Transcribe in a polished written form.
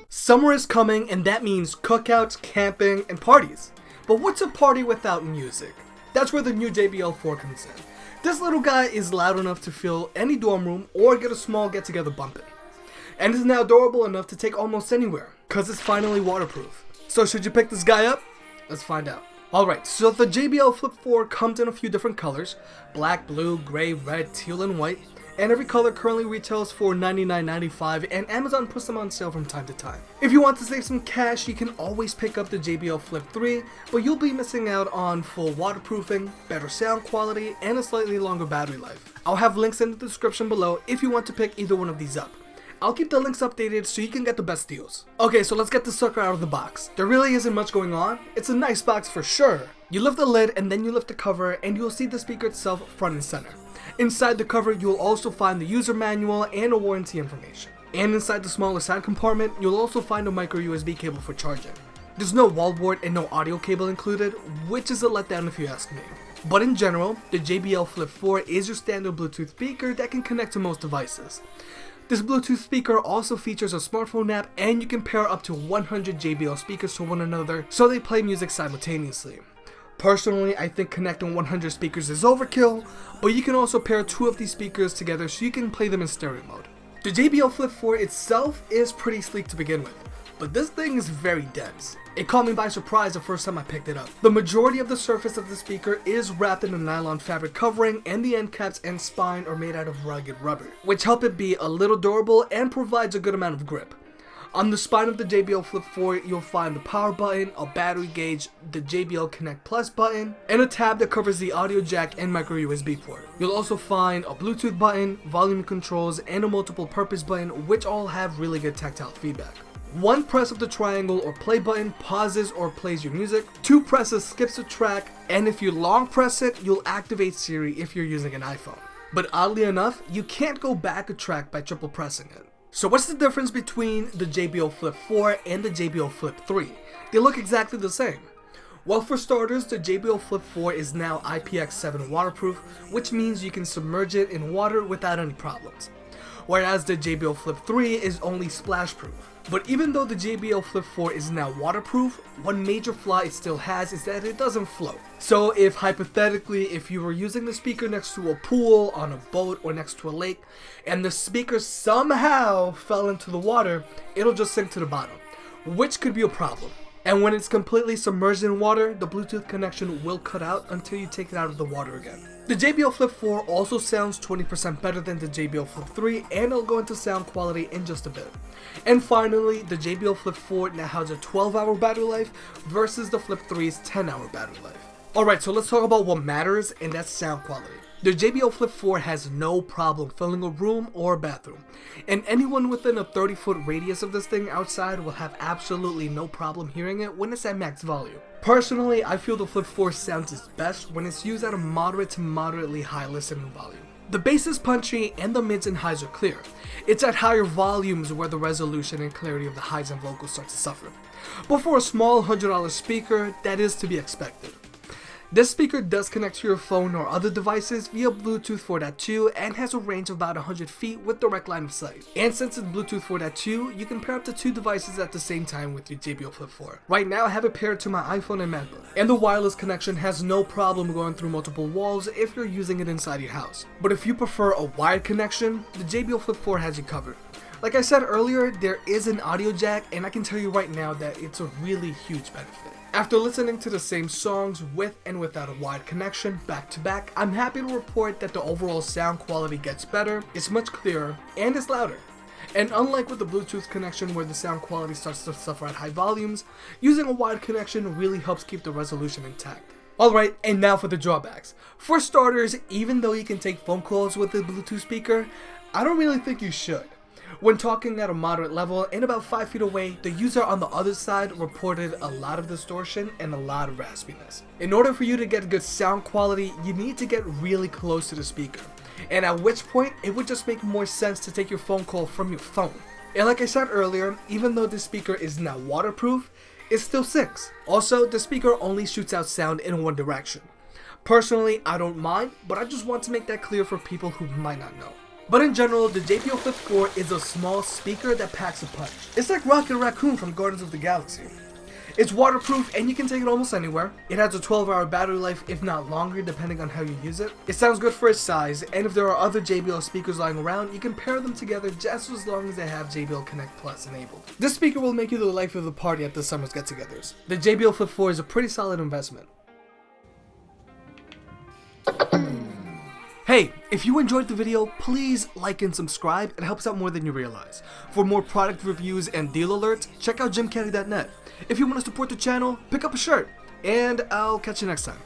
Summer is coming, and that means cookouts, camping, and parties. But what's a party without music? That's where the new JBL 4 comes in. This little guy is loud enough to fill any dorm room or get a small get-together bumping. And is now durable enough to take almost anywhere, cause it's finally waterproof. So should you pick this guy up? Let's find out. Alright, so the JBL Flip 4 comes in a few different colors: black, blue, gray, red, teal, and white. And every color currently retails for $99.95, and Amazon puts them on sale from time to time. If you want to save some cash, you can always pick up the JBL Flip 3, but you'll be missing out on full waterproofing, better sound quality, and a slightly longer battery life. I'll have links in the description below if you want to pick either one of these up. I'll keep the links updated so you can get the best deals. Okay, so let's get this sucker out of the box. There really isn't much going on. It's a nice box for sure. You lift the lid and then you lift the cover and you'll see the speaker itself front and center. Inside the cover, you'll also find the user manual and a warranty information. And inside the smaller side compartment, you'll also find a micro USB cable for charging. There's no wallboard and no audio cable included, which is a letdown if you ask me. But in general, the JBL Flip 4 is your standard Bluetooth speaker that can connect to most devices. This Bluetooth speaker also features a smartphone app, and you can pair up to 100 JBL speakers to one another so they play music simultaneously. Personally, I think connecting 100 speakers is overkill, but you can also pair 2 of these speakers together so you can play them in stereo mode. The JBL Flip 4 itself is pretty sleek to begin with, but this thing is very dense. It caught me by surprise the first time I picked it up. The majority of the surface of the speaker is wrapped in a nylon fabric covering, and the end caps and spine are made out of rugged rubber, which help it be a little durable and provides a good amount of grip. On the spine of the JBL Flip 4, you'll find the power button, a battery gauge, the JBL Connect Plus button, and a tab that covers the audio jack and micro USB port. You'll also find a Bluetooth button, volume controls, and a multiple purpose button, which all have really good tactile feedback. 1 press of the triangle or play button pauses or plays your music, 2 presses skips the track, and if you long press it, you'll activate Siri if you're using an iPhone. But oddly enough, you can't go back a track by triple pressing it. So what's the difference between the JBL Flip 4 and the JBL Flip 3? They look exactly the same. Well, for starters, the JBL Flip 4 is now IPX7 waterproof, which means you can submerge it in water without any problems. Whereas the JBL Flip 3 is only splash proof. But even though the JBL Flip 4 is now waterproof, one major flaw it still has is that it doesn't float. So if hypothetically, if you were using the speaker next to a pool, on a boat, or next to a lake, and the speaker somehow fell into the water, it'll just sink to the bottom, which could be a problem. And when it's completely submerged in water, the Bluetooth connection will cut out until you take it out of the water again. The JBL Flip 4 also sounds 20% better than the JBL Flip 3, and I'll go into sound quality in just a bit. And finally, the JBL Flip 4 now has a 12-hour battery life versus the Flip 3's 10-hour battery life. Alright, so let's talk about what matters, and that's sound quality. The JBL Flip 4 has no problem filling a room or a bathroom, and anyone within a 30-foot radius of this thing outside will have absolutely no problem hearing it when it's at max volume. Personally, I feel the Flip 4 sounds its best when it's used at a moderate to moderately high listening volume. The bass is punchy and the mids and highs are clear. It's at higher volumes where the resolution and clarity of the highs and vocals start to suffer. But for a small $100 speaker, that is to be expected. This speaker does connect to your phone or other devices via Bluetooth 4.2 and has a range of about 100 feet with direct line of sight. And since it's Bluetooth 4.2, you can pair up to 2 devices at the same time with your JBL Flip 4. Right now I have it paired to my iPhone and MacBook, and the wireless connection has no problem going through multiple walls if you're using it inside your house. But if you prefer a wired connection, the JBL Flip 4 has you covered. Like I said earlier, there is an audio jack, and I can tell you right now that it's a really huge benefit. After listening to the same songs with and without a wired connection back to back, I'm happy to report that the overall sound quality gets better, it's much clearer, and it's louder. And unlike with the Bluetooth connection where the sound quality starts to suffer at high volumes, using a wired connection really helps keep the resolution intact. Alright, and now for the drawbacks. For starters, even though you can take phone calls with the Bluetooth speaker, I don't really think you should. When talking at a moderate level and about 5 feet away, the user on the other side reported a lot of distortion and a lot of raspiness. In order for you to get good sound quality, you need to get really close to the speaker, and at which point it would just make more sense to take your phone call from your phone. And like I said earlier, even though the speaker is now waterproof, it still syncs. Also, the speaker only shoots out sound in one direction. Personally, I don't mind, but I just want to make that clear for people who might not know. But in general, the JBL Flip 4 is a small speaker that packs a punch. It's like Rocket Raccoon from Guardians of the Galaxy. It's waterproof and you can take it almost anywhere. It has a 12-hour battery life, if not longer, depending on how you use it. It sounds good for its size, and if there are other JBL speakers lying around, you can pair them together just as long as they have JBL Connect Plus enabled. This speaker will make you the life of the party at this summer's get-togethers. The JBL Flip 4 is a pretty solid investment. Hey, if you enjoyed the video, please like and subscribe. It helps out more than you realize. For more product reviews and deal alerts, check out jimcaddy.net. If you want to support the channel, pick up a shirt, and I'll catch you next time.